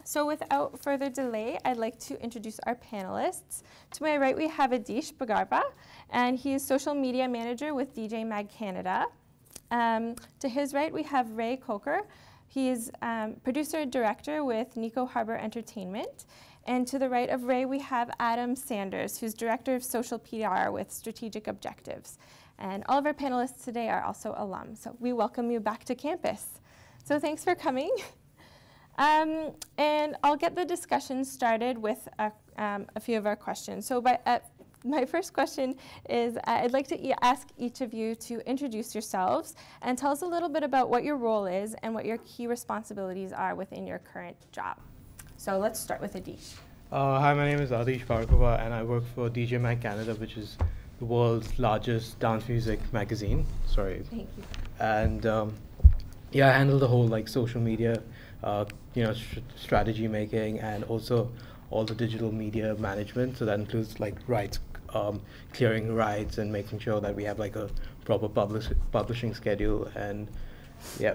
So without further delay, I'd like to introduce our panelists. To my right, we have Adish Bagarba, and he is social media manager with DJ Mag Canada. To his right, we have Ray Coker. He is producer and director with Nico Harbor Entertainment. And to the right of Ray, we have Adam Sanders, who's director of social PR with Strategic Objectives. And all of our panelists today are also alums, so we welcome you back to campus. So thanks for coming. And I'll get the discussion started with a few of our questions. So my first question is I'd like to ask each of you to introduce yourselves and tell us a little bit about what your role is and what your key responsibilities are within your current job. So let's start with Adish. Hi, my name is Adish Bhargava, and I work for DJ Mag Canada, which is the world's largest dance music magazine. Sorry. Thank you. And yeah, I handle the whole social media, strategy making, and also all the digital media management. So that includes rights, clearing rights, and making sure that we have a proper publishing schedule. And yeah,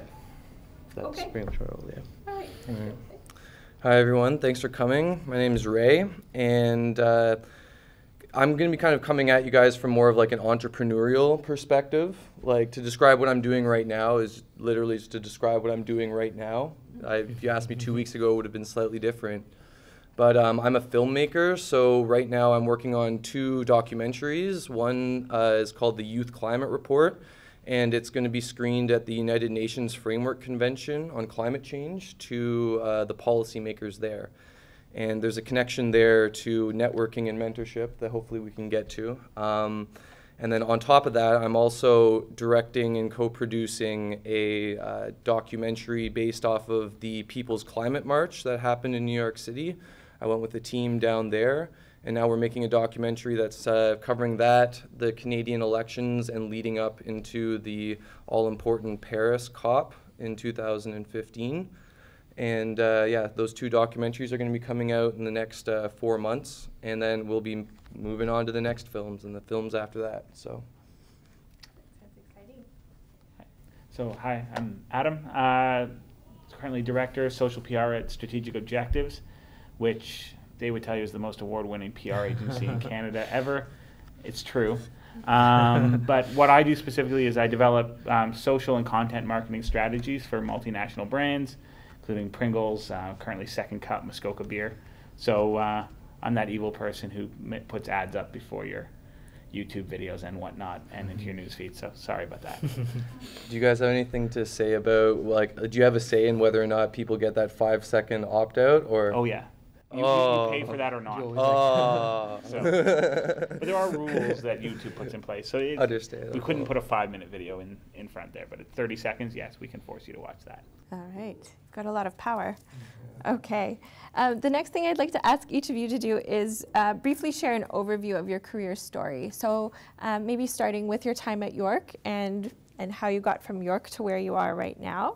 that's pretty much our role. Yeah. All right. Mm-hmm. Hi everyone, thanks for coming. My name is Ray, and I'm going to be kind of coming at you guys from more of an entrepreneurial perspective. To describe what I'm doing right now is literally just to describe what I'm doing right now. If you asked me 2 weeks ago, it would have been slightly different. But I'm a filmmaker, so right now I'm working on 2 documentaries. One is called The Youth Climate Report, and it's going to be screened at the United Nations Framework Convention on Climate Change to the policymakers there. And there's a connection there to networking and mentorship that hopefully we can get to. And then on top of that, I'm also directing and co-producing a documentary based off of the People's Climate March that happened in New York City. I went with the team down there, and now we're making a documentary that's covering that, the Canadian elections, and leading up into the all-important Paris COP in 2015. And yeah, those 2 documentaries are going to be coming out in the next 4 months, and then we'll be moving on to the next films and the films after that. So. That's exciting. So hi, I'm Adam. Currently director of social PR at Strategic Objectives, which they would tell you is the most award-winning PR agency in Canada ever. It's true. But what I do specifically is I develop social and content marketing strategies for multinational brands, including Pringles, currently Second Cup, Muskoka Beer. So I'm that evil person who puts ads up before your YouTube videos and whatnot and into your newsfeed, so sorry about that. Do you guys have anything to say about, do you have a say in whether or not people get that 5-second opt-out? Or? Oh yeah. You pay for that or not. But there are rules that YouTube puts in place. So we couldn't put a 5-minute video in front there, but at 30 seconds, yes, we can force you to watch that. All right. Got a lot of power. Okay. The next thing I'd like to ask each of you to do is briefly share an overview of your career story. So maybe starting with your time at York and how you got from York to where you are right now.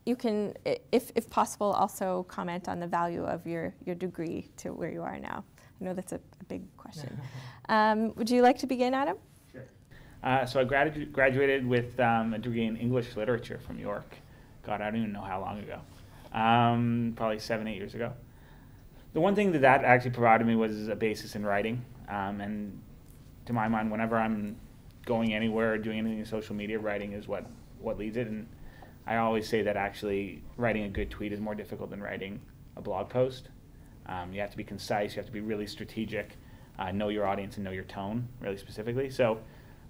You can, if possible, also comment on the value of your degree to where you are now. I know that's a big question. Would you like to begin, Adam? Sure. So I graduated with a degree in English literature from York. God, I don't even know how long ago. Probably 7-8 years ago. The one thing that actually provided me was a basis in writing. And to my mind, whenever I'm going anywhere or doing anything in social media, writing is what leads it. And I always say that actually writing a good tweet is more difficult than writing a blog post. You have to be concise, you have to be really strategic, know your audience and know your tone really specifically. So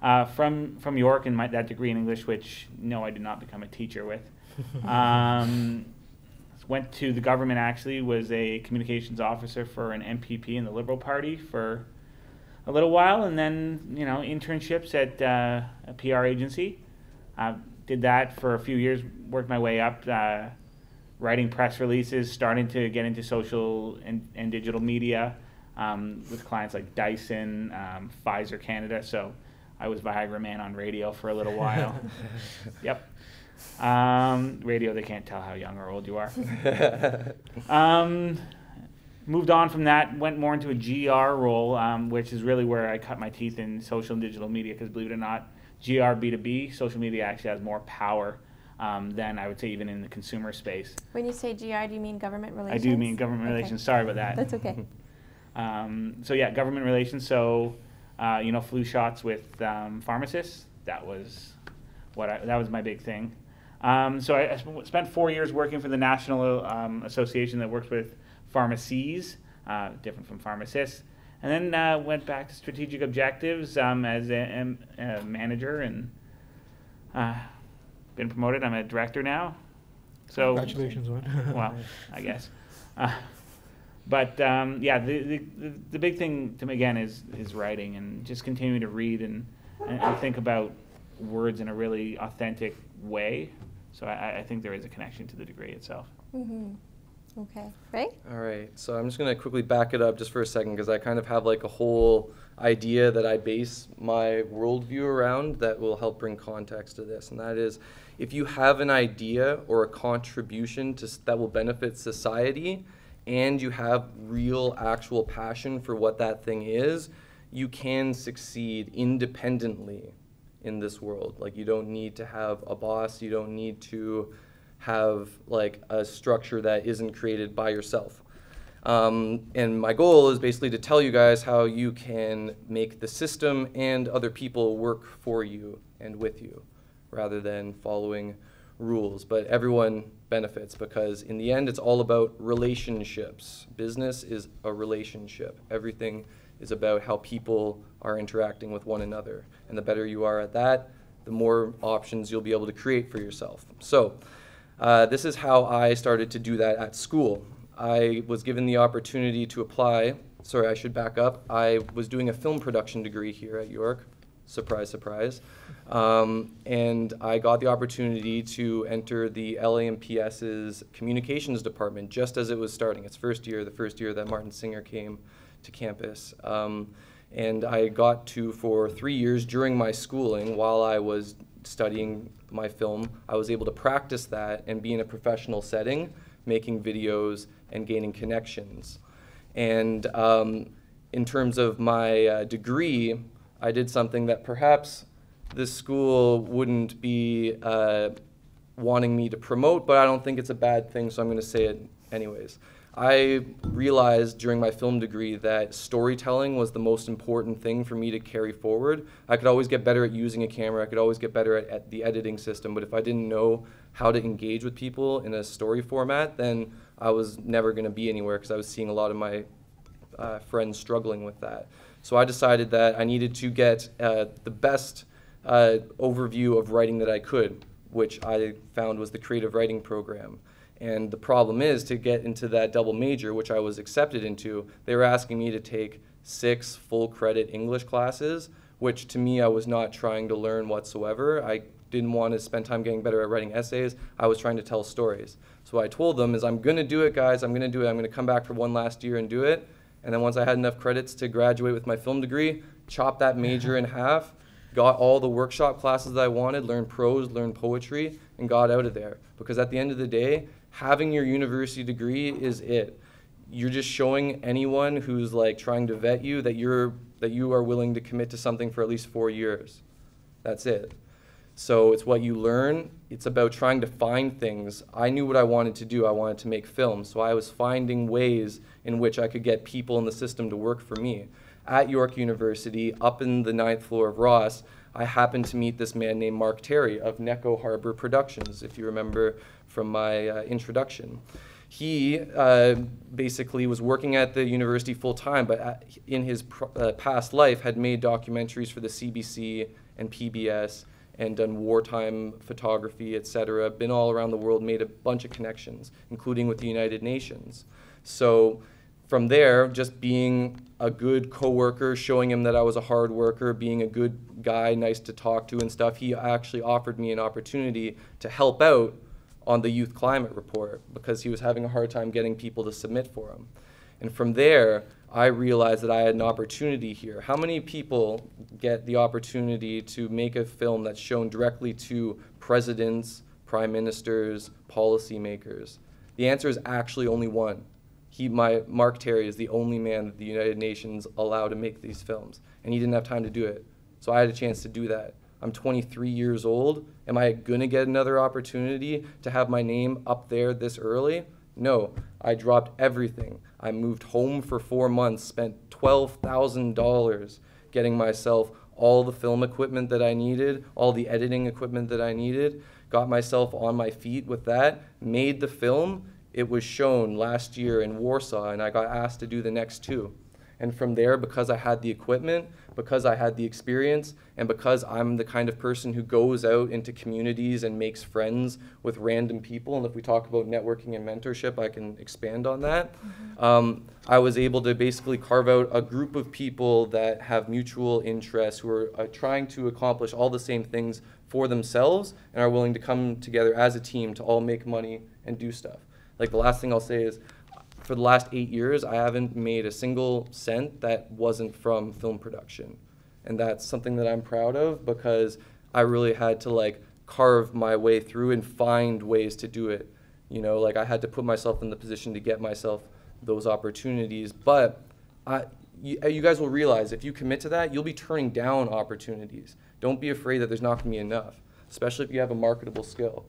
from York and that degree in English, which no, I did not become a teacher with, went to the government actually, was a communications officer for an MPP in the Liberal Party for a little while, and then internships at a PR agency. Did that for a few years, worked my way up, writing press releases, starting to get into social and digital media with clients like Dyson, Pfizer Canada. So I was Viagra Man on radio for a little while. Yep. Radio, they can't tell how young or old you are. Moved on from that, went more into a GR role, which is really where I cut my teeth in social and digital media, because believe it or not, GR B2B, social media actually has more power than I would say even in the consumer space. When you say GR, do you mean government relations? I do mean government Okay. relations. Sorry about that. That's okay. So yeah, government relations. So flu shots with pharmacists. That was that was my big thing. So I spent 4 years working for the National Association that works with pharmacies, different from pharmacists, and then went back to strategic objectives as a manager, and been promoted. I'm a director now. So Congratulations, man. well, I guess. But yeah, the big thing to me again is writing, and just continuing to read and think about words in a really authentic way. So I think there is a connection to the degree itself. Mm-hmm. Okay. Right? All right, so I'm just going to quickly back it up just for a second, because I kind of have like a whole idea that I base my worldview around that will help bring context to this. And that is, if you have an idea or a contribution that will benefit society, and you have real actual passion for what that thing is, you can succeed independently in this world. Like, you don't need to have a boss, you don't need to have like a structure that isn't created by yourself. And my goal is basically to tell you guys how you can make the system and other people work for you and with you, rather than following rules. But everyone benefits, because in the end it's all about relationships. Business is a relationship. Everything is about how people are interacting with one another. And the better you are at that, the more options you'll be able to create for yourself. So this is how I started to do that at school. I was given the opportunity to apply. Sorry, I should back up. I was doing a film production degree here at York. Surprise, surprise. And I got the opportunity to enter the LAMPS's communications department just as it was starting its first year, the first year that Martin Singer came to campus. And I got to, for 3 years during my schooling, while I was studying my film, I was able to practice that and be in a professional setting, making videos and gaining connections. And in terms of my degree, I did something that perhaps this school wouldn't be wanting me to promote, but I don't think it's a bad thing, so I'm going to say it anyways. I realized during my film degree that storytelling was the most important thing for me to carry forward. I could always get better at using a camera, I could always get better at the editing system, but if I didn't know how to engage with people in a story format, then I was never going to be anywhere, because I was seeing a lot of my friends struggling with that. So I decided that I needed to get the best overview of writing that I could, which I found was the creative writing program. And the problem is, to get into that double major, which I was accepted into, they were asking me to take 6 full credit English classes, which to me I was not trying to learn whatsoever. I didn't want to spend time getting better at writing essays. I was trying to tell stories. So what I told them is, I'm going to do it, guys. I'm going to do it. I'm going to come back for one last year and do it. And then once I had enough credits to graduate with my film degree, chop that major in half, got all the workshop classes that I wanted, learned prose, learned poetry, and got out of there. Because at the end of the day, having your university degree is it. You're just showing anyone who's like trying to vet you that you are willing to commit to something for at least 4 years. That's it. So it's what you learn. It's about trying to find things. I knew what I wanted to do. I wanted to make films. So I was finding ways in which I could get people in the system to work for me. At York University, up in the 9th floor of Ross, I happened to meet this man named Mark Terry of Necco Harbor Productions, if you remember from my introduction. He basically was working at the university full-time, but in his past life had made documentaries for the CBC and PBS and done wartime photography, etc., been all around the world, made a bunch of connections, including with the United Nations. So from there, just being a good coworker, showing him that I was a hard worker, being a good guy, nice to talk to and stuff, he actually offered me an opportunity to help out on the Youth Climate Report, because he was having a hard time getting people to submit for him. And from there, I realized that I had an opportunity here. How many people get the opportunity to make a film that's shown directly to presidents, prime ministers, policymakers? The answer is actually only one. Mark Terry is the only man that the United Nations allow to make these films, and he didn't have time to do it. So I had a chance to do that. I'm 23 years old. Am I going to get another opportunity to have my name up there this early? No. I dropped everything. I moved home for 4 months, spent $12,000 getting myself all the film equipment that I needed, all the editing equipment that I needed, got myself on my feet with that, made the film. It was shown last year in Warsaw, and I got asked to do the next 2. And from there, because I had the equipment, because I had the experience, and because I'm the kind of person who goes out into communities and makes friends with random people, and if we talk about networking and mentorship, I can expand on that. I was able to basically carve out a group of people that have mutual interests, who are trying to accomplish all the same things for themselves and are willing to come together as a team to all make money and do stuff. Like, the last thing I'll say is, for the last 8 years, I haven't made a single cent that wasn't from film production. And that's something that I'm proud of, because I really had to like carve my way through and find ways to do it. You know, like, I had to put myself in the position to get myself those opportunities. But you guys will realize, if you commit to that, you'll be turning down opportunities. Don't be afraid that there's not gonna be enough, especially if you have a marketable skill.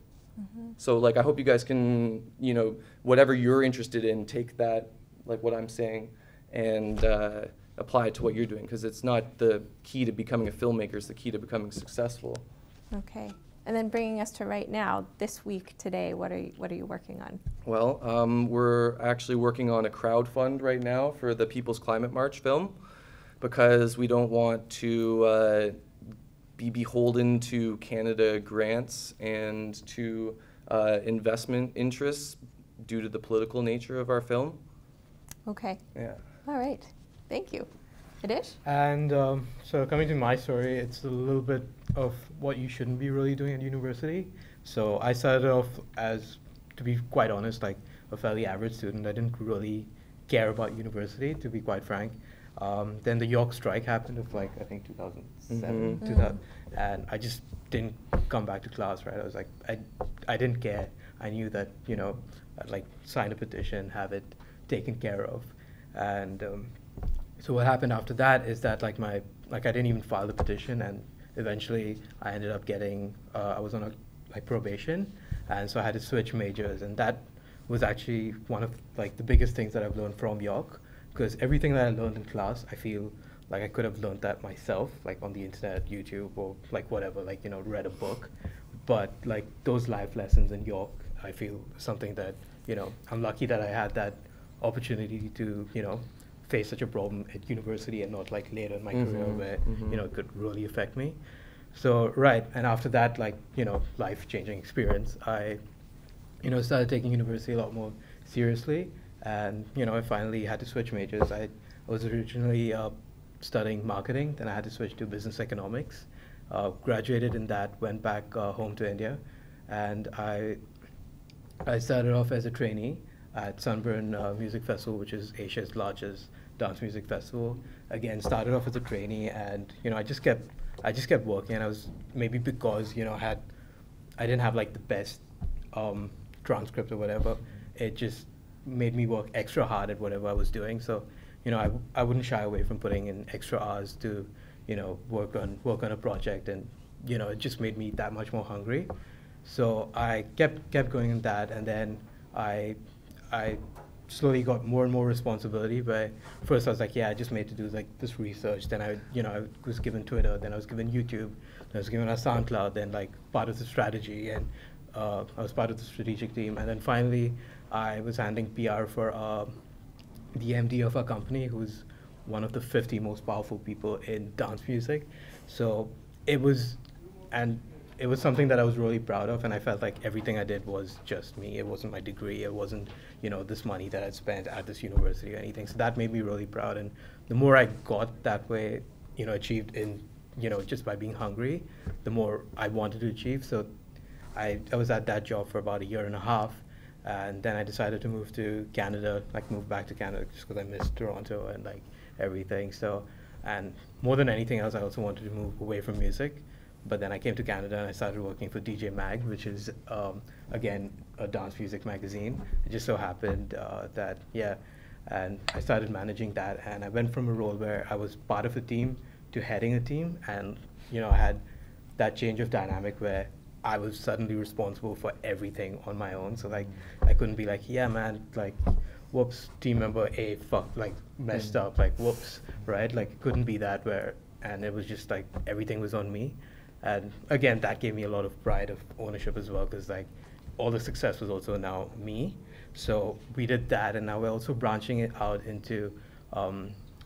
So like, I hope you guys can, you know, whatever you're interested in, take that, like what I'm saying, and apply it to what you're doing, because it's not the key to becoming a filmmaker, it's the key to becoming successful. Okay. And then bringing us to right now, this week, today, what are you working on? Well, we're actually working on a crowdfund right now for the People's Climate March film, because we don't want to be beholden to Canada grants and to investment interests due to the political nature of our film. Okay. Yeah. All right. Thank you. Adish? And so coming to my story, it's a little bit of what you shouldn't be really doing at university. So I started off as, to be quite honest, like a fairly average student. I didn't really care about university, to be quite frank. Then the York strike happened of like, I think 2007, 2000, and I just didn't come back to class, right? I was like, I didn't care. I knew that, you know, I'd like sign a petition, have it taken care of. And so what happened after that is that like I didn't even file the petition, and eventually I ended up getting, I was on a like probation, and so I had to switch majors, and that was actually one of like the biggest things that I've learned from York. Because everything that I learned in class, I feel like I could have learned that myself, like on the internet, YouTube, or like whatever, like, you know, read a book. But like those life lessons in York, I feel something that, you know, I'm lucky that I had that opportunity to, you know, face such a problem at university and not like later in my career where, you know, it could really affect me. So, right, and after that, like, you know, life-changing experience, I, you know, started taking university a lot more seriously. And, you know, I finally had to switch majors. I was originally studying marketing, then I had to switch to business economics. Graduated in that, went back home to India, and I started off as a trainee at Sunburn Music Festival, which is Asia's largest dance music festival. Again, started off as a trainee, and, you know, I just kept working, and I was, maybe because, you know, I didn't have like the best transcript or whatever, it just made me work extra hard at whatever I was doing. So, you know, I wouldn't shy away from putting in extra hours to, you know, work on a project, and, you know, it just made me that much more hungry. So I kept going in that, and then I slowly got more and more responsibility. But first I was like, yeah, I just made to do like this research. Then I was given Twitter, then I was given YouTube, then I was given a SoundCloud, then like part of the strategy, and I was part of the strategic team, and then finally I was handling PR for the MD of our company, who's one of the 50 most powerful people in dance music. So it was something that I was really proud of, and I felt like everything I did was just me. It wasn't my degree, it wasn't, you know, this money that I'd spent at this university or anything. So that made me really proud, and the more I got that way, you know, achieved in, you know, just by being hungry, the more I wanted to achieve. So I was at that job for about 1.5 years. And then I decided to move to Canada, like move back to Canada, just because I missed Toronto and like everything. So, and more than anything else, I also wanted to move away from music. But then I came to Canada and I started working for DJ Mag, which is, again, a dance music magazine. It just so happened that, yeah, and I started managing that. And I went from a role where I was part of a team to heading a team. And, you know, I had that change of dynamic where I was suddenly responsible for everything on my own. So like I couldn't be like, yeah man, like whoops, team member A like messed up, like whoops, right? Like it couldn't be that where, and it was just like everything was on me. And again, that gave me a lot of pride of ownership as well, because like all the success was also now me. So we did that, and now we're also branching it out into, I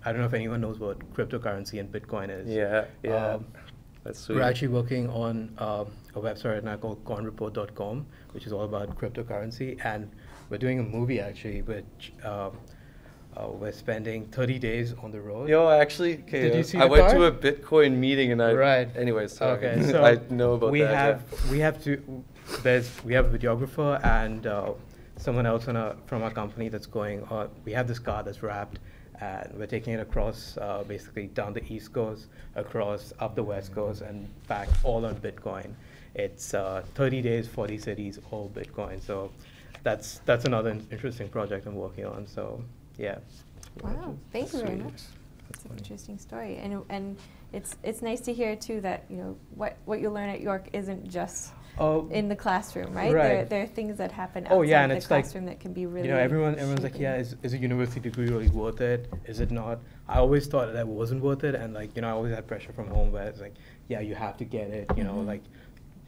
don't know if anyone knows what cryptocurrency and Bitcoin is. Yeah, yeah. That's sweet. We're actually working on a website right now called coinreport.com, which is all about cryptocurrency, and we're doing a movie actually, which we're spending 30 days on the road. Yo, actually, okay, Did you see I the went car? to a Bitcoin meeting and I. Right. Anyways, sorry. Okay, so I know about we that. have we have a videographer and someone else from our company that's going. We have this car that's wrapped, and we're taking it across, basically down the East Coast, across up the West Coast, and back all on Bitcoin. It's 30 days, 40 cities, all Bitcoin. So that's another interesting project I'm working on. So yeah. Wow, thank you very Sweet. much. It's an interesting story, and it's nice to hear too that what you learn at York isn't just in the classroom, right? Right. There are things that happen Oh, outside yeah, and the it's like, classroom that can be really. Everyone's like, shaping. yeah, is a university degree really worth it? Is it not? I always thought that it wasn't worth it, and like, I always had pressure from home where it's like, yeah, you have to get it, like,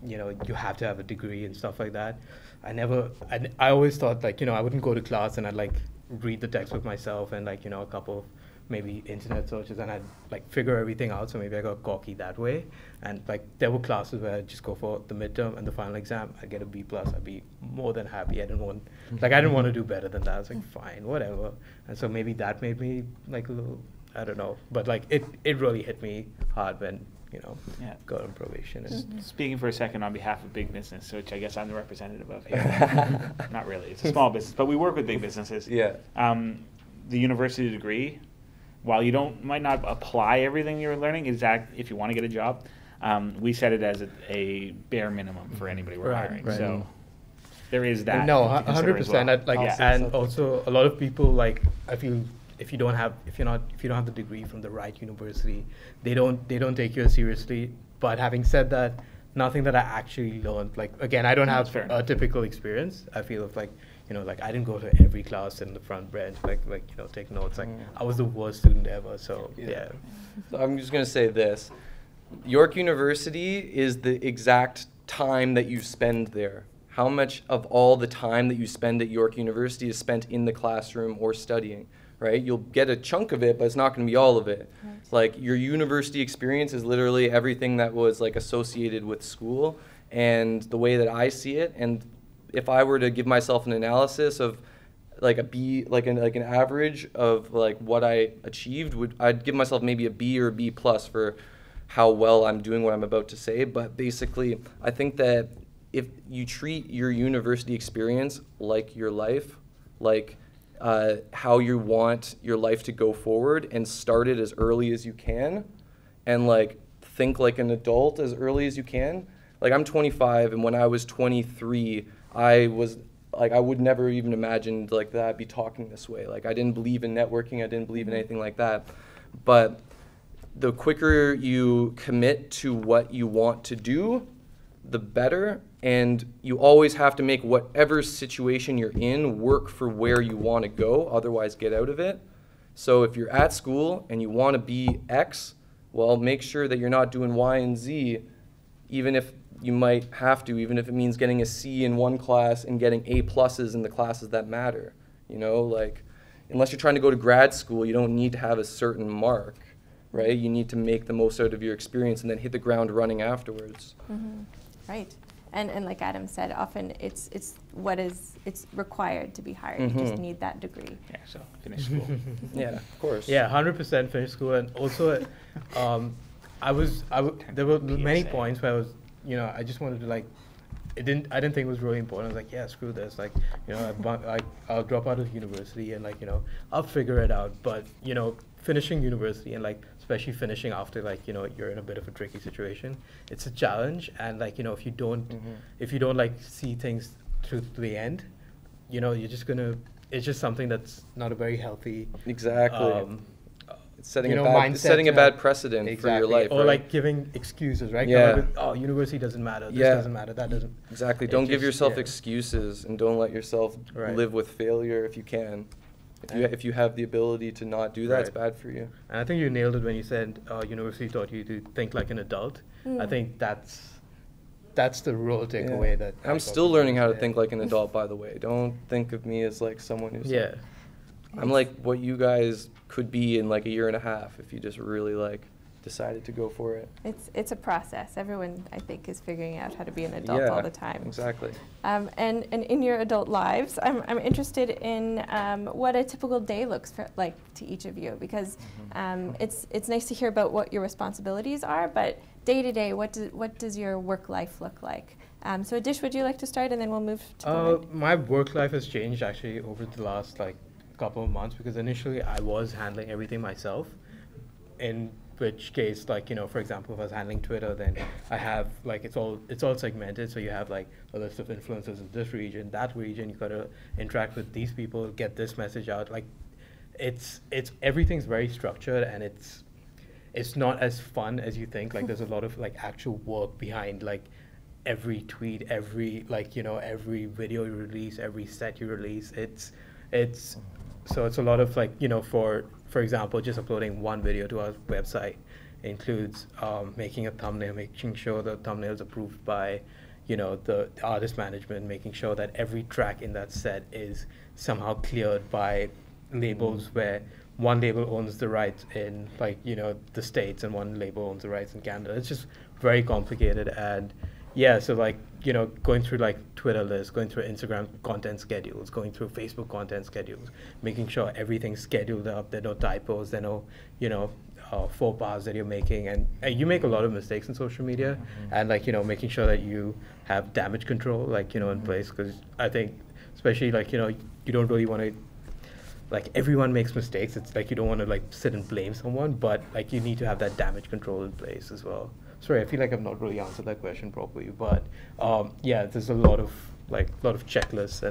you have to have a degree and stuff like that. I always thought like, I wouldn't go to class and I'd like read the textbook myself and like, a couple of maybe internet searches, and I'd like figure everything out. So maybe I got cocky that way. And like there were classes where I'd just go for the midterm and the final exam. I'd get a B+. I'd be more than happy. I didn't want to do better than that. I was like, fine, whatever. And so maybe that made me like a little, I don't know. But like it really hit me hard when, Yeah. got on probation. And Speaking for a second on behalf of big business, which I guess I'm the representative of here. Not really. It's a small business, but we work with big businesses. Yeah. The university degree, while you might not apply everything you're learning, if you want to get a job, we set it as a bare minimum for anybody we're Right, hiring. right. So there is that. No, to consider as 100%. well. Like, and also a lot of people like, I feel if you don't have the degree from the right university, they don't take you seriously. But having said that, nothing that I actually learned, like again, I don't have fair. a typical experience. I feel like like I didn't go to every class in the front bench, like take notes. Like I was the worst student ever. So yeah. So I'm just going to say this. York University is the exact time that you spend there. How much of all the time that you spend at York University is spent in the classroom or studying, right? You'll get a chunk of it, but it's not going to be all of it. Right. Like your university experience is literally everything that was like associated with school, and the way that I see it. And if I were to give myself an analysis of like a B, like an average of like what I achieved, I'd give myself maybe a B or a B+ for how well I'm doing what I'm about to say. But basically, I think that if you treat your university experience like your life, like how you want your life to go forward, and start it as early as you can, and like think like an adult as early as you can. Like I'm 25, and when I was 23, I was like, I would never even imagined like that I'd be talking this way. Like I didn't believe in networking, I didn't believe in anything like that. But the quicker you commit to what you want to do, the better. And you always have to make whatever situation you're in work for where you want to go, otherwise get out of it. So if you're at school and you want to be X, well, make sure that you're not doing Y and Z, even if you might have to, even if it means getting a C in one class and getting A+ in the classes that matter. Like unless you're trying to go to grad school, you don't need to have a certain mark, right? You need to make the most out of your experience and then hit the ground running afterwards. Mm-hmm. Right. And like Adam said, often it's required to be hired. You just need that degree. Yeah, so finish school. Yeah, of course. Yeah, 100% finish school. And also, there were many points where I was, I just wanted to like, I didn't think it was really important. I was like, yeah, screw this. Like, I'll drop out of university and like, I'll figure it out. But, finishing university and like, especially finishing after like, you're in a bit of a tricky situation, it's a challenge. And like, if you don't like see things through to the end, you're just gonna, it's just something that's not a very healthy Exactly. setting you know, setting a mindset, bad precedent for your life, or right? like giving excuses, right? Yeah. Coming up with, oh, university doesn't matter. This Yeah. doesn't matter. That doesn't. Exactly. It Don't give just- yourself yeah. excuses, and don't let yourself Right. live with failure if you can. Yeah. If you have the ability to not do that, it's Right. bad for you. And I think you nailed it when you said university taught you to think like an adult. I think that's the real takeaway Yeah. that I'm still learning how to think like an adult, by the way. Don't think of me as like someone who's Yeah. I'm like what you guys could be in like a year and a half if you just really like decided to go for it. It's a process. Everyone, I think, is figuring out how to be an adult Yeah, all the time. Exactly. And in your adult lives, I'm interested in what a typical day looks like to each of you, because it's nice to hear about what your responsibilities are, but day to day, what does your work life look like? So Adish, would you like to start, and then we'll move to the right? My work life has changed actually over the last like couple of months, because initially I was handling everything myself, in which case, like, you know, for example, if I was handling Twitter, then I have like it's all segmented, so you have like a list of influencers in this region, that region, you gotta interact with these people, get this message out. Like it's everything's very structured, and it's not as fun as you think. Like there's a lot of like actual work behind like every tweet, every like, you know, every video you release, every set you release. It's so it's a lot of like, you know, for example, just uploading one video to our website includes making a thumbnail, making sure the thumbnail is approved by, you know, the artist management, making sure that every track in that set is somehow cleared by labels where one label owns the rights in, like, you know, the States, and one label owns the rights in Canada. It's just very complicated. And yeah, so like, you know, going through like Twitter lists, going through Instagram content schedules, going through Facebook content schedules, making sure everything's scheduled up, there are no typos, there are no, you know, faux pas that you're making. And you make a lot of mistakes in social media, and like, you know, making sure that you have damage control, like, you know, in place, because I think, especially like, you know, you don't really want to, like, everyone makes mistakes. It's like you don't want to like sit and blame someone, but like you need to have that damage control in place as well. Sorry, I feel like I've not really answered that question properly, but yeah, there's a lot of checklists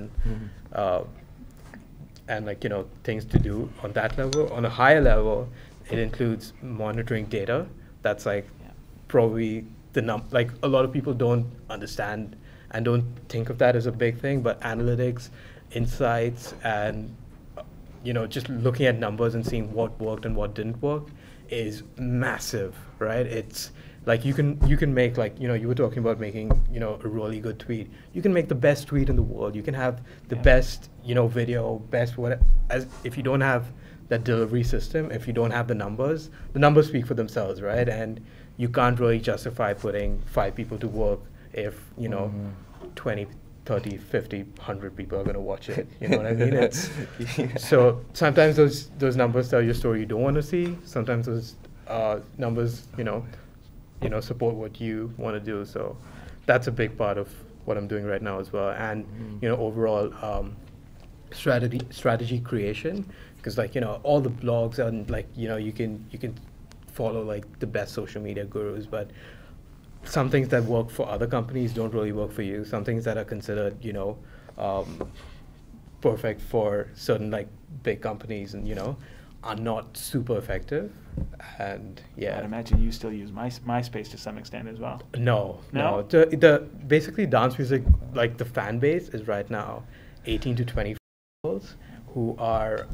and like, you know, things to do on that level. On a higher level, it includes monitoring data. That's like probably like a lot of people don't understand and don't think of that as a big thing, but analytics, insights, and you know, just looking at numbers and seeing what worked and what didn't work is massive, right? It's like you can make, like, you know, you were talking about making, you know, a really good tweet. You can make the best tweet in the world. You can have the best, you know, video, best whatever. As if you don't have that delivery system, if you don't have the numbers speak for themselves, right? And you can't really justify putting 5 people to work if, you know, 20, 30, 50, 100 people are going to watch it. You know what I mean? It's, so sometimes those numbers tell you a story you don't want to see. Sometimes those numbers, you know, support what you want to do. So that's a big part of what I'm doing right now as well. And, you know, overall strategy creation, because, like, you know, all the blogs and, like, you know, you can follow like the best social media gurus, but some things that work for other companies don't really work for you. Some things that are considered, you know, perfect for certain like big companies, and, you know, are not super effective. And yeah, I'd imagine you still use MySpace to some extent as well. No. The basically dance music, like the fan base is right now 18 to 20 girls who are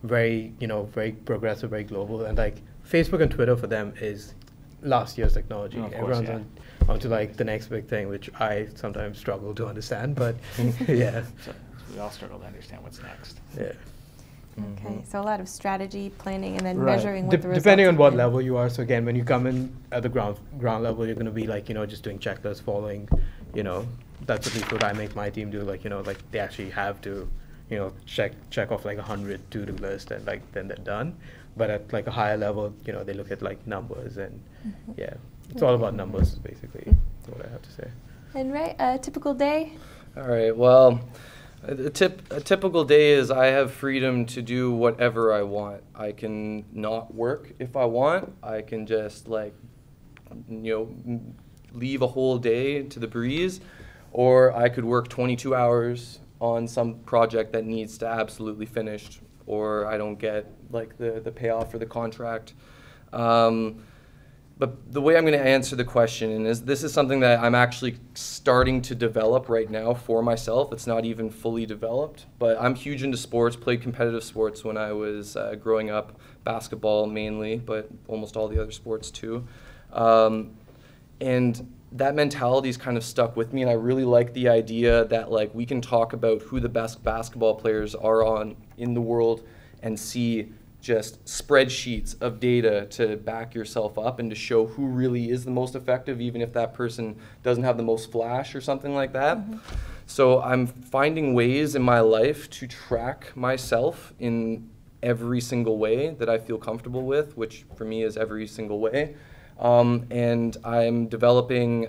very, you know, very progressive, very global, and like Facebook and Twitter for them is last year's technology. Of course, Everyone's onto like the next big thing, which I sometimes struggle to understand, but yeah. So we all struggle to understand what's next. Yeah. Okay, so a lot of strategy, planning, and then Right. measuring what the results Depending on have what been. level you are. So again, when you come in at the ground level, you're going to be like, you know, just doing checklists, following, you know, that's at least what I make my team do. Like, you know, like they actually have to, you know, check off like 100 to-do list, and like then they're done. But at like a higher level, you know, they look at like numbers, and yeah, it's all about numbers, basically, what I have to say. And Ray, a typical day? All right. Well, a typical day is I have freedom to do whatever I want. I can not work if I want. I can just, like, you know, leave a whole day to the breeze, or I could work 22 hours on some project that needs to absolutely finish, or I don't get like the payoff for the contract. But the way I'm going to answer the question is this is something that I'm actually starting to develop right now for myself. It's not even fully developed, but I'm huge into sports, played competitive sports when I was growing up, basketball mainly, but almost all the other sports too. And that mentality's kind of stuck with me, and I really like the idea that like we can talk about who the best basketball players are in the world and see just spreadsheets of data to back yourself up and to show who really is the most effective, even if that person doesn't have the most flash or something like that. So I'm finding ways in my life to track myself in every single way that I feel comfortable with, which for me is every single way. And I'm developing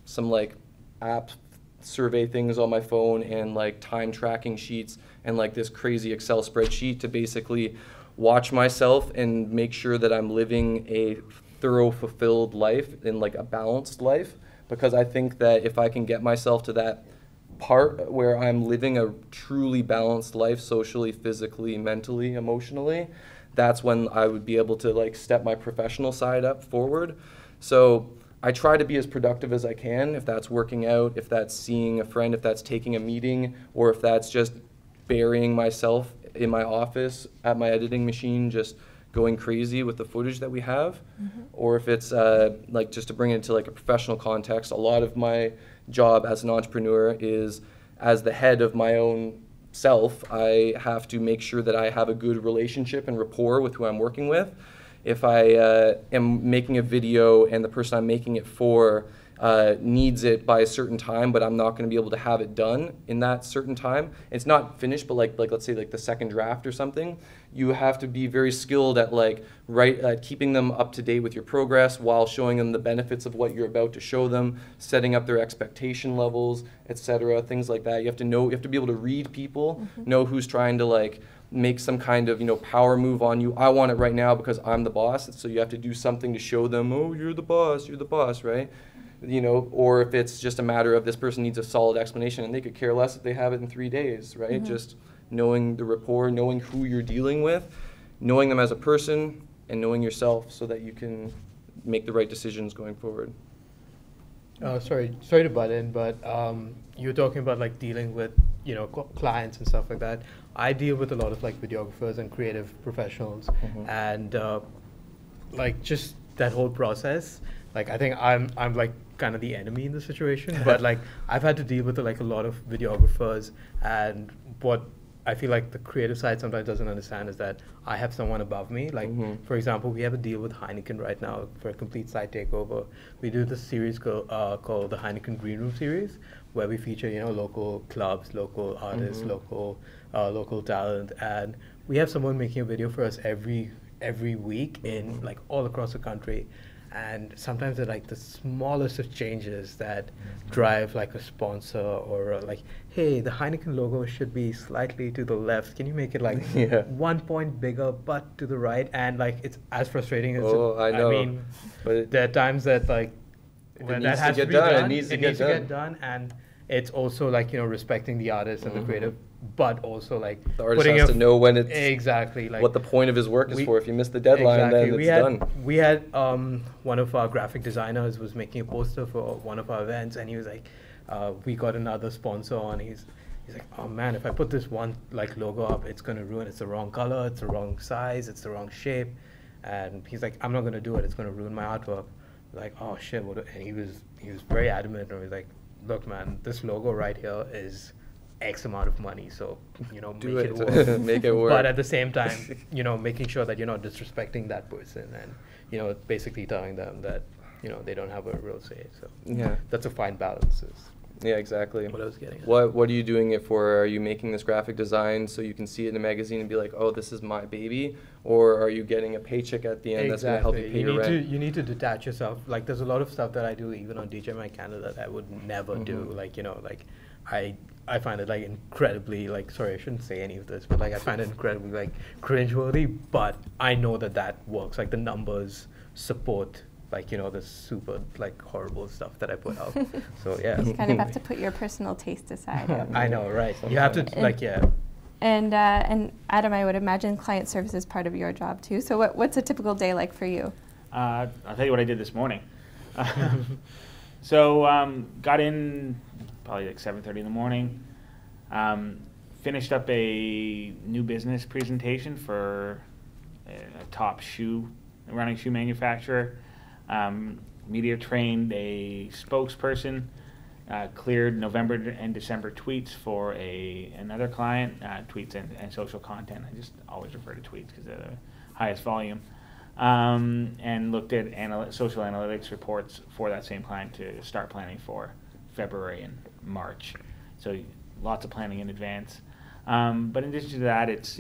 some like app survey things on my phone and like time tracking sheets and like this crazy Excel spreadsheet to basically watch myself and make sure that I'm living a thorough, fulfilled life and like a balanced life. Because I think that if I can get myself to that part where I'm living a truly balanced life, socially, physically, mentally, emotionally, that's when I would be able to like step my professional side up forward. So I try to be as productive as I can, if that's working out, if that's seeing a friend, if that's taking a meeting, or if that's just burying myself in my office at my editing machine, just going crazy with the footage that we have. Or if it's like just to bring it into like a professional context, a lot of my job as an entrepreneur is as the head of my own self, I have to make sure that I have a good relationship and rapport with who I'm working with. If I am making a video and the person I'm making it for needs it by a certain time, but I'm not going to be able to have it done in that certain time, it's not finished, but like let's say like the second draft or something, you have to be very skilled at like keeping them up to date with your progress while showing them the benefits of what you're about to show them, setting up their expectation levels, etc., things like that. You have to be able to read people, know who's trying to like make some kind of, power move on you. I want it right now because I'm the boss. So you have to do something to show them, oh, you're the boss, right? Or if it's just a matter of this person needs a solid explanation and they could care less if they have it in 3 days, right? Just knowing the rapport, knowing who you're dealing with, knowing them as a person, and knowing yourself so that you can make the right decisions going forward. Sorry to butt in, but you were talking about like dealing with clients and stuff like that. I deal with a lot of like videographers and creative professionals, and like just that whole process. Like I think I'm like kind of the enemy in the situation, but like I've had to deal with like a lot of videographers, and what I feel like the creative side sometimes doesn't understand is that I have someone above me. Like, for example, we have a deal with Heineken right now for a complete site takeover. We do this series called the Heineken Green Room series, where we feature, local clubs, local artists, local talent, and we have someone making a video for us every week in like all across the country. And sometimes they're like the smallest of changes that drive like a sponsor or like, hey, the Heineken logo should be slightly to the left. Can you make it like 1 point bigger but to the right? And like it's as frustrating as I know. I mean, but there are times that like when that has to be done, it needs to get done. And it's also like, respecting the artist and the creative, but also like the artist has to know when it's exactly like what the point of his work is for. If you miss the deadline, then it's done. We had one of our graphic designers was making a poster for one of our events, and he was like, we got another sponsor on. He's like, oh man, if I put this one like logo up, it's gonna ruin. It's the wrong color, it's the wrong size, it's the wrong shape, and he's like, I'm not gonna do it. It's gonna ruin my artwork. Like, oh shit! And he was very adamant, and he was like, look, man, this logo right here is X amount of money, so do make it work. Make it work. But at the same time, making sure that you're not disrespecting that person, and basically telling them that they don't have a real say. So that's a fine balance. Yeah, exactly. What I was getting at. What are you doing it for? Are you making this graphic design so you can see it in a magazine and be like, oh, this is my baby? Or are you getting a paycheck at the end that's going to help you pay your rent? You need to detach yourself. Like, there's a lot of stuff that I do even on DJ Mag Canada that I would never do. Like, I find it like incredibly like, sorry, I shouldn't say any of this, but like I find it incredibly like cringeworthy, but I know that works. Like the numbers support like, the super like horrible stuff that I put out. So yeah. You kind of have to put your personal taste aside. I know, right? You have to like, And Adam, I would imagine client service is part of your job too. So what's a typical day like for you? I'll tell you what I did this morning. So got in probably like 7:30 in the morning. Finished up a new business presentation for a top running shoe manufacturer. Media trained a spokesperson. Cleared November and December tweets for another client, tweets and social content. I just always refer to tweets because they're the highest volume. And looked at social analytics reports for that same client to start planning for February and March. So lots of planning in advance. But in addition to that, it's,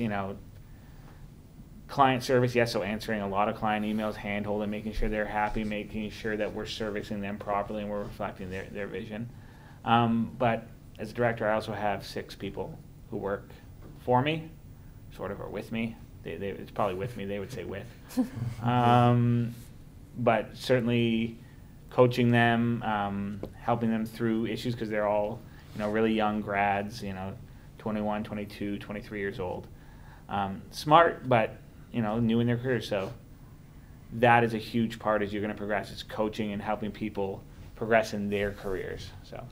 client service, yes, so answering a lot of client emails, hand-holding, making sure they're happy, making sure that we're servicing them properly and we're reflecting their vision. But as a director, I also have 6 people who work for me, sort of, or with me. It's probably with me, they would say with. But certainly coaching them, helping them through issues because they're all, really young grads, 21, 22, 23 years old. Smart, but new in their careers. So that is a huge part as you're going to progress. It's coaching and helping people progress in their careers. So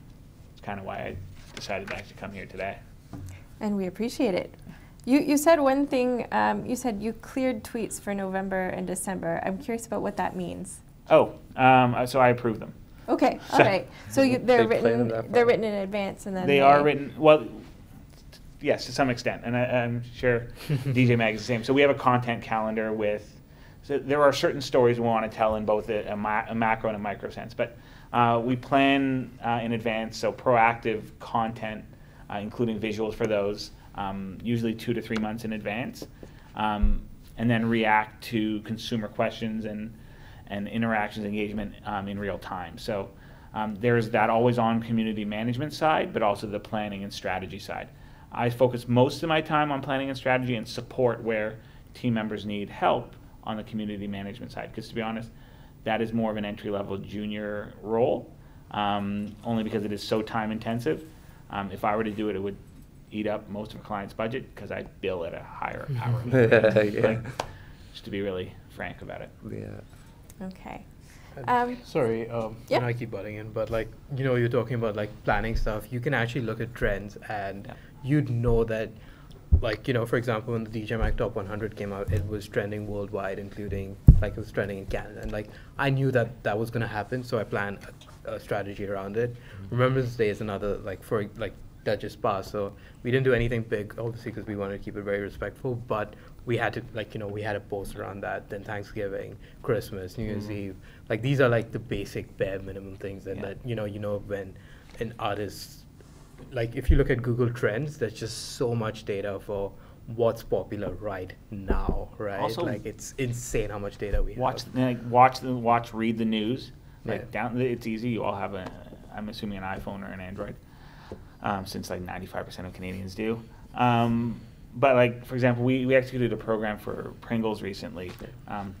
it's kind of why I decided to actually come here today. And we appreciate it. You said one thing, you said you cleared tweets for November and December. I'm curious about what that means. Oh, so I approve them. Okay, all right. So they're written in advance, and then they are written. Well, yes, to some extent, and I'm sure DJ Mag is the same. So we have a content calendar with. So there are certain stories we want to tell in both a macro and a micro sense, but we plan in advance. So proactive content, including visuals for those, usually 2 to 3 months in advance, and then react to consumer questions and interactions, engagement in real time. So there's that always on community management side, but also the planning and strategy side. I focus most of my time on planning and strategy and support where team members need help on the community management side. Because to be honest, that is more of an entry-level junior role, only because it is so time intensive. If I were to do it, it would eat up most of a client's budget because I bill at a higher hourly rate. Yeah. Just to be really frank about it. Yeah. Okay. Sorry, Yep. I keep butting in, but you're talking about planning stuff. You can actually look at trends and you'd know that, for example, when the DJ Mag Top 100 came out, it was trending worldwide, including, it was trending in Canada. And, I knew that was going to happen, so I planned a strategy around it. Remembrance Day is another, that just passed, so we didn't do anything big, obviously, because we wanted to keep it very respectful, but we had to, we had a post around that, then Thanksgiving, Christmas, New Year's Eve. These are, the basic bare minimum things, and that, when an artist, if you look at Google Trends, there's just so much data for what's popular right now, right? Also, it's insane how much data we have. Read the news. Yeah. It's easy. You all have I'm assuming an iPhone or an Android, since 95% of Canadians do. But for example, we executed a program for Pringles recently.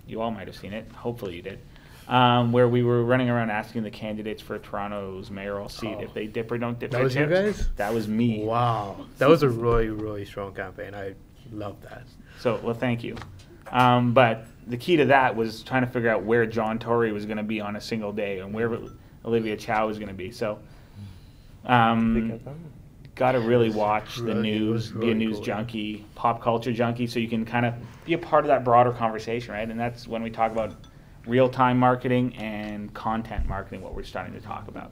You all might have seen it. Hopefully you did. Where we were running around asking the candidates for Toronto's mayoral seat if they dip or don't dip their chips. That was you guys? That was me. Wow. That was a really, really strong campaign. I love that. So, well, thank you. But the key to that was trying to figure out where John Tory was going to be on a single day and where Olivia Chow was going to be. So, got to really watch the news, be a news junkie, pop culture junkie, so you can kind of be a part of that broader conversation, right? And that's when we talk about real-time marketing and content marketing, what we're starting to talk about.